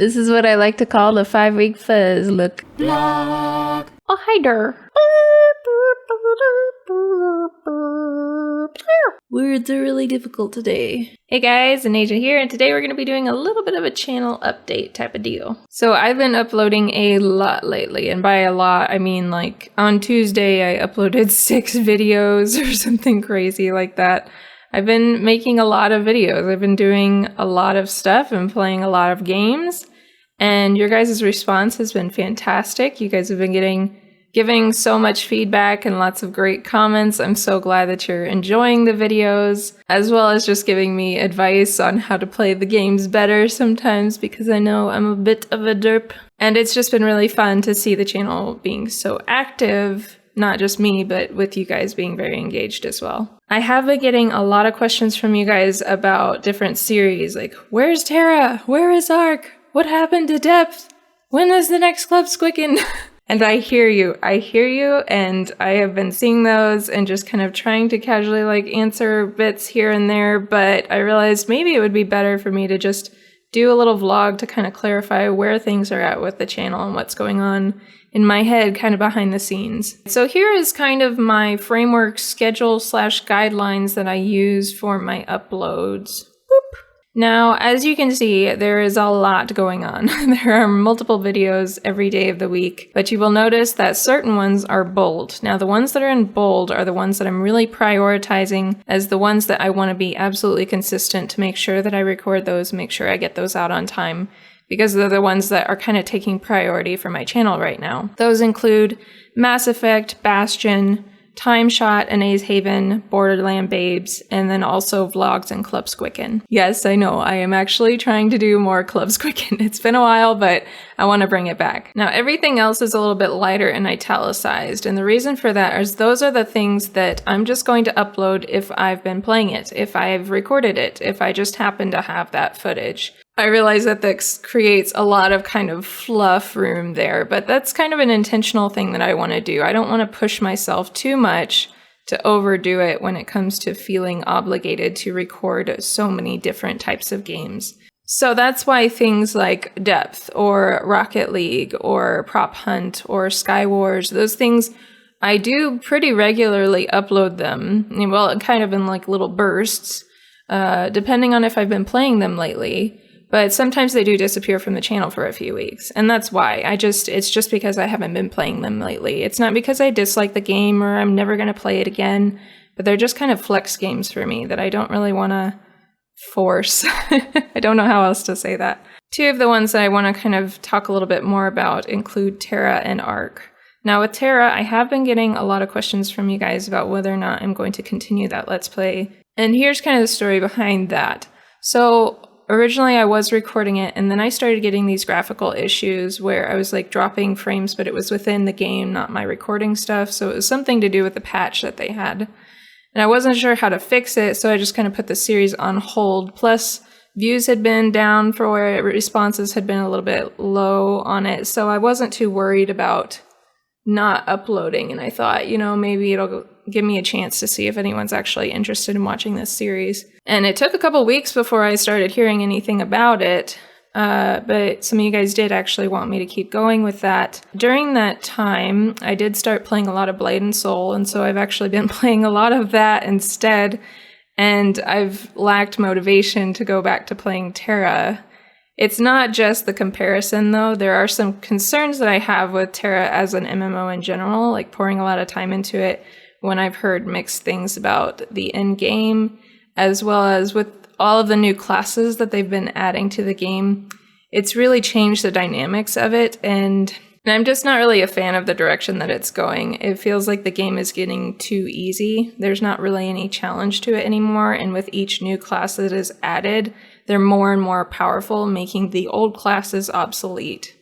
This is what I like to call the 5-week fuzz look. Vlog. Oh, hi there. Words are really difficult today. Hey guys, Eneija here, and today we're going to be doing a little bit of a channel update type of deal. So I've been uploading a lot lately, and by a lot, I mean like on Tuesday I uploaded 6 videos or something crazy like that. I've been making a lot of videos. I've been doing a lot of stuff and playing a lot of games, and your guys' response has been fantastic. You guys have been giving so much feedback and lots of great comments. I'm so glad that you're enjoying the videos, as well as just giving me advice on how to play the games better sometimes, because I know I'm a bit of a derp. And it's just been really fun to see the channel being so active, not just me, but with you guys being very engaged as well. I have been getting a lot of questions from you guys about different series, like, where's Tera? Where is Ark? What happened to Depth? When is the next Club Squicken? And I hear you, and I have been seeing those and just kind of trying to casually like answer bits here and there, but I realized maybe it would be better for me to just do a little vlog to kind of clarify where things are at with the channel and what's going on in my head kind of behind the scenes. So here is kind of my framework schedule / guidelines that I use for my uploads. Boop. Now, as you can see, there is a lot going on. There are multiple videos every day of the week, but you will notice that certain ones are bold. Now, the ones that are in bold are the ones that I'm really prioritizing as the ones that I want to be absolutely consistent to make sure that I record those, make sure I get those out on time, because they're the ones that are kind of taking priority for my channel right now. Those include Mass Effect, Bastion, Time Shot, Eneija Haven, Borderland Babes, and then also vlogs and Club Squicken. Yes, I know, I am actually trying to do more Club Squicken. It's been a while, but I want to bring it back. Now, everything else is a little bit lighter and italicized, and the reason for that is those are the things that I'm just going to upload if I've been playing it, if I've recorded it, if I just happen to have that footage. I realize that this creates a lot of kind of fluff room there, but that's kind of an intentional thing that I want to do. I don't want to push myself too much to overdo it when it comes to feeling obligated to record so many different types of games. So that's why things like Depth or Rocket League or Prop Hunt or Sky Wars, those things, I do pretty regularly upload them. Well, kind of in like little bursts, depending on if I've been playing them lately. But sometimes they do disappear from the channel for a few weeks, and that's why. It's just because I haven't been playing them lately. It's not because I dislike the game or I'm never going to play it again, but they're just kind of flex games for me that I don't really want to force. I don't know how else to say that. 2 of the ones that I want to kind of talk a little bit more about include Tera and Ark. Now with Tera, I have been getting a lot of questions from you guys about whether or not I'm going to continue that Let's Play, and here's kind of the story behind that. So originally I was recording it, and then I started getting these graphical issues where I was like dropping frames, but it was within the game, not my recording stuff. So it was something to do with the patch that they had. And I wasn't sure how to fix it, so I just kind of put the series on hold. Plus, views had been down for where responses had been a little bit low on it. So I wasn't too worried about not uploading. And I thought, maybe it'll give me a chance to see if anyone's actually interested in watching this series. And it took a couple weeks before I started hearing anything about it, but some of you guys did actually want me to keep going with that. During that time, I did start playing a lot of Blade and Soul, and so I've actually been playing a lot of that instead, and I've lacked motivation to go back to playing Tera. It's not just the comparison, though. There are some concerns that I have with Tera as an MMO in general, like pouring a lot of time into it, when I've heard mixed things about the end game, as well as with all of the new classes that they've been adding to the game. It's really changed the dynamics of it, and I'm just not really a fan of the direction that it's going. It feels like the game is getting too easy. There's not really any challenge to it anymore, and with each new class that is added, they're more and more powerful, making the old classes obsolete.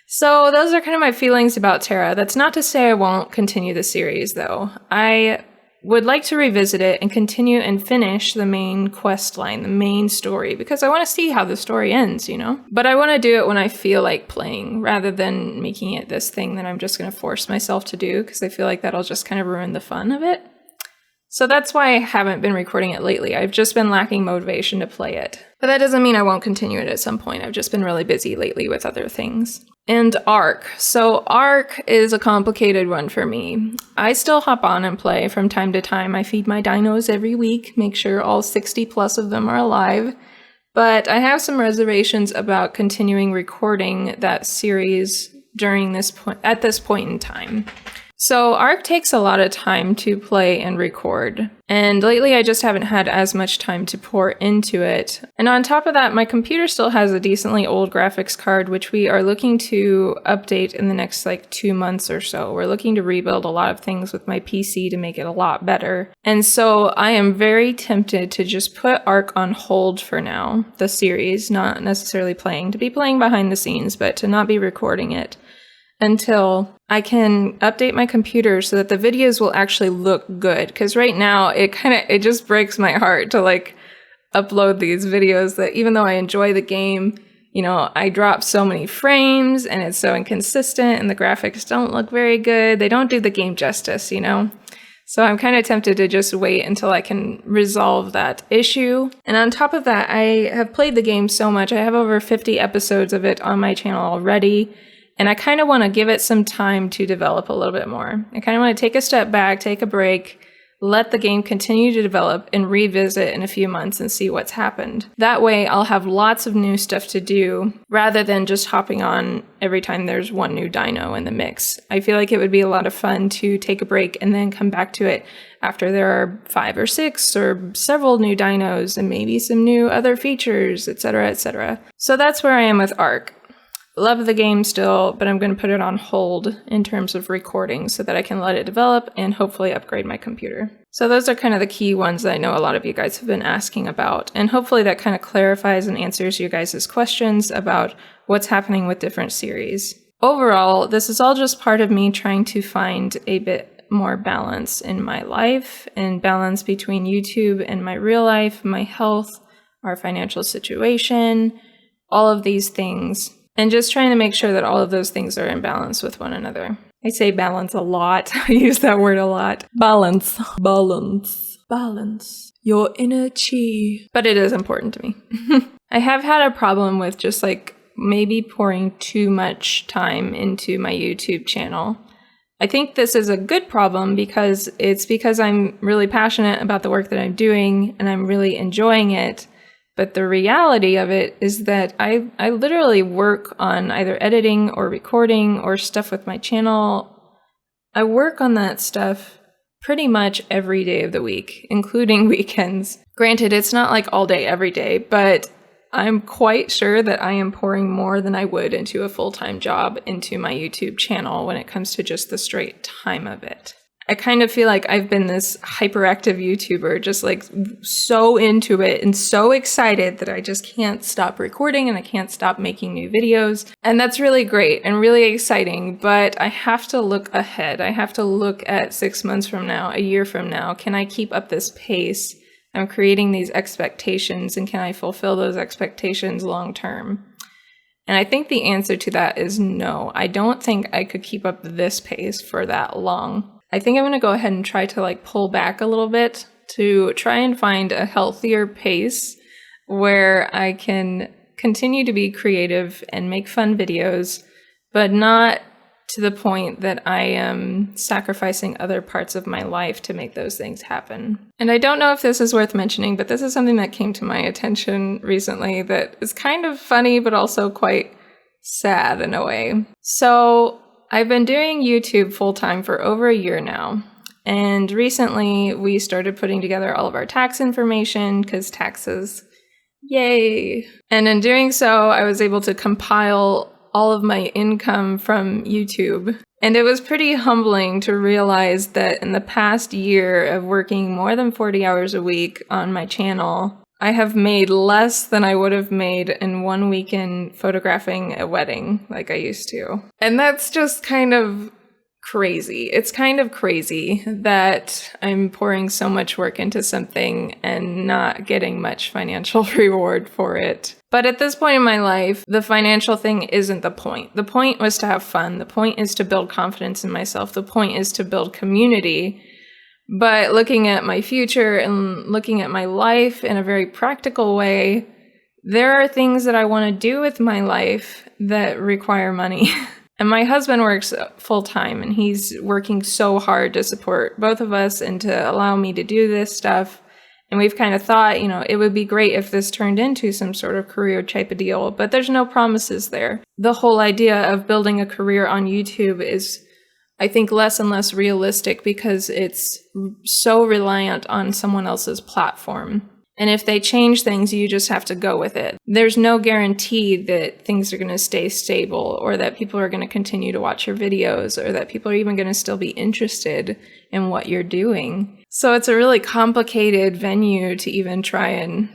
So those are kind of my feelings about Tera. That's not to say I won't continue the series, though. I would like to revisit it and continue and finish the main quest line, the main story, because I want to see how the story ends, But I want to do it when I feel like playing, rather than making it this thing that I'm just going to force myself to do, because I feel like that'll just kind of ruin the fun of it. So that's why I haven't been recording it lately. I've just been lacking motivation to play it. But that doesn't mean I won't continue it at some point. I've just been really busy lately with other things. And Ark. So Ark is a complicated one for me. I still hop on and play from time to time. I feed my dinos every week, make sure all 60 plus of them are alive. But I have some reservations about continuing recording that series at this point in time. So Ark takes a lot of time to play and record, and lately I just haven't had as much time to pour into it. And on top of that, my computer still has a decently old graphics card, which we are looking to update in the next 2 months or so. We're looking to rebuild a lot of things with my PC to make it a lot better. And so I am very tempted to just put Ark on hold for now, the series, not necessarily playing, to be playing behind the scenes, but to not be recording it, until I can update my computer so that the videos will actually look good. Because right now, it just breaks my heart to upload these videos that even though I enjoy the game, I drop so many frames and it's so inconsistent and the graphics don't look very good. They don't do the game justice, So I'm kind of tempted to just wait until I can resolve that issue. And on top of that, I have played the game so much. I have over 50 episodes of it on my channel already. And I kind of want to give it some time to develop a little bit more. I kind of want to take a step back, take a break, let the game continue to develop, and revisit in a few months and see what's happened. That way, I'll have lots of new stuff to do, rather than just hopping on every time there's one new dino in the mix. I feel like it would be a lot of fun to take a break and then come back to it after there are 5 or 6 or several new dinos and maybe some new other features, etc., etc. So that's where I am with Ark. Love the game still, but I'm going to put it on hold in terms of recording so that I can let it develop and hopefully upgrade my computer. So those are kind of the key ones that I know a lot of you guys have been asking about. And hopefully that kind of clarifies and answers you guys' questions about what's happening with different series. Overall, this is all just part of me trying to find a bit more balance in my life and balance between YouTube and my real life, my health, our financial situation, all of these things. And just trying to make sure that all of those things are in balance with one another. I say balance a lot. I use that word a lot. Balance. Balance. Balance. Your inner chi. But it is important to me. I have had a problem with just maybe pouring too much time into my YouTube channel. I think this is a good problem because I'm really passionate about the work that I'm doing and I'm really enjoying it. But the reality of it is that I literally work on either editing or recording or stuff with my channel. I work on that stuff pretty much every day of the week, including weekends. Granted, it's not all day, every day, but I'm quite sure that I am pouring more than I would into a full-time job into my YouTube channel when it comes to just the straight time of it. I kind of feel like I've been this hyperactive YouTuber, just so into it and so excited that I just can't stop recording and I can't stop making new videos. And that's really great and really exciting, but I have to look ahead. I have to look at 6 months from now, a year from now. Can I keep up this pace? I'm creating these expectations, and can I fulfill those expectations long term? And I think the answer to that is no. I don't think I could keep up this pace for that long. I think I'm going to go ahead and try to pull back a little bit to try and find a healthier pace where I can continue to be creative and make fun videos, but not to the point that I am sacrificing other parts of my life to make those things happen. And I don't know if this is worth mentioning, but this is something that came to my attention recently that is kind of funny, but also quite sad in a way. So I've been doing YouTube full-time for over a year now, and recently we started putting together all of our tax information, because taxes, yay! And in doing so, I was able to compile all of my income from YouTube, and it was pretty humbling to realize that in the past year of working more than 40 hours a week on my channel, I have made less than I would have made in 1 weekend photographing a wedding like I used to. And that's just kind of crazy. It's kind of crazy that I'm pouring so much work into something and not getting much financial reward for it. But at this point in my life, the financial thing isn't the point. The point was to have fun. The point is to build confidence in myself. The point is to build community. But looking at my future and looking at my life in a very practical way, there are things that I want to do with my life that require money. And my husband works full time, and he's working so hard to support both of us and to allow me to do this stuff. And we've kind of thought, it would be great if this turned into some sort of career type of deal, but there's no promises there. The whole idea of building a career on YouTube is, I think, less and less realistic because it's so reliant on someone else's platform. And if they change things, you just have to go with it. There's no guarantee that things are going to stay stable or that people are going to continue to watch your videos or that people are even going to still be interested in what you're doing. So it's a really complicated venue to even try and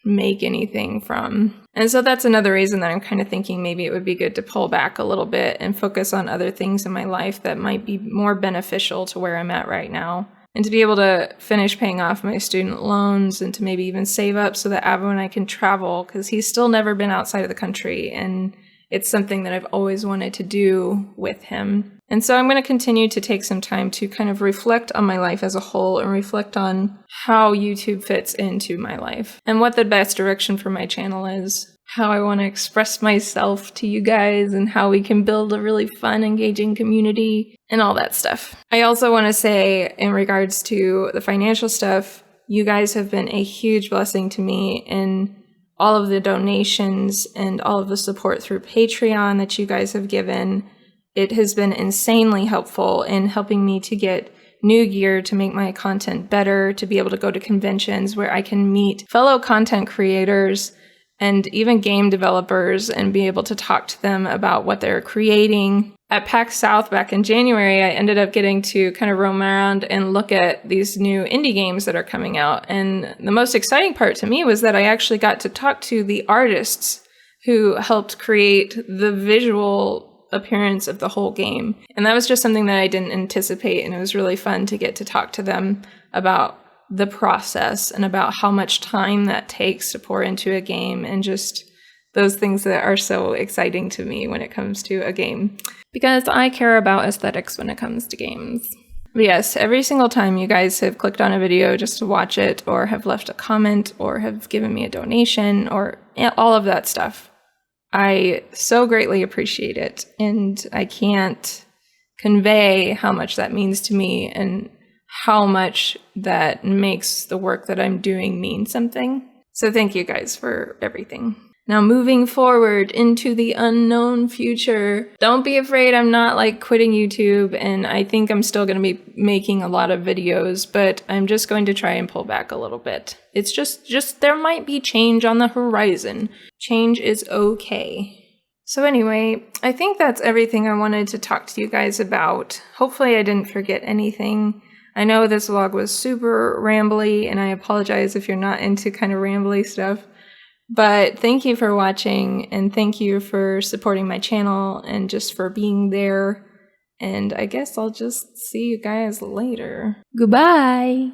make anything from. And so that's another reason that I'm kind of thinking maybe it would be good to pull back a little bit and focus on other things in my life that might be more beneficial to where I'm at right now. And to be able to finish paying off my student loans and to maybe even save up so that Avo and I can travel, because he's still never been outside of the country and it's something that I've always wanted to do with him. And so I'm going to continue to take some time to kind of reflect on my life as a whole and reflect on how YouTube fits into my life and what the best direction for my channel is, how I want to express myself to you guys and how we can build a really fun, engaging community and all that stuff. I also want to say, in regards to the financial stuff, you guys have been a huge blessing to me in all of the donations and all of the support through Patreon that you guys have given. It has been insanely helpful in helping me to get new gear to make my content better, to be able to go to conventions where I can meet fellow content creators and even game developers and be able to talk to them about what they're creating. At PAX South back in January, I ended up getting to kind of roam around and look at these new indie games that are coming out. And the most exciting part to me was that I actually got to talk to the artists who helped create the visual appearance of the whole game. And that was just something that I didn't anticipate, and it was really fun to get to talk to them about the process and about how much time that takes to pour into a game and just those things that are so exciting to me when it comes to a game, because I care about aesthetics when it comes to games. But yes, every single time you guys have clicked on a video just to watch it or have left a comment or have given me a donation or all of that stuff, I so greatly appreciate it, and I can't convey how much that means to me and how much that makes the work that I'm doing mean something. So thank you guys for everything. Now moving forward into the unknown future, don't be afraid I'm not quitting YouTube, and I think I'm still going to be making a lot of videos, but I'm just going to try and pull back a little bit. It's just there might be change on the horizon. Change is okay. So anyway, I think that's everything I wanted to talk to you guys about. Hopefully I didn't forget anything. I know this vlog was super rambly, and I apologize if you're not into kind of rambly stuff. But thank you for watching, and thank you for supporting my channel and just for being there. And I guess I'll just see you guys later. Goodbye!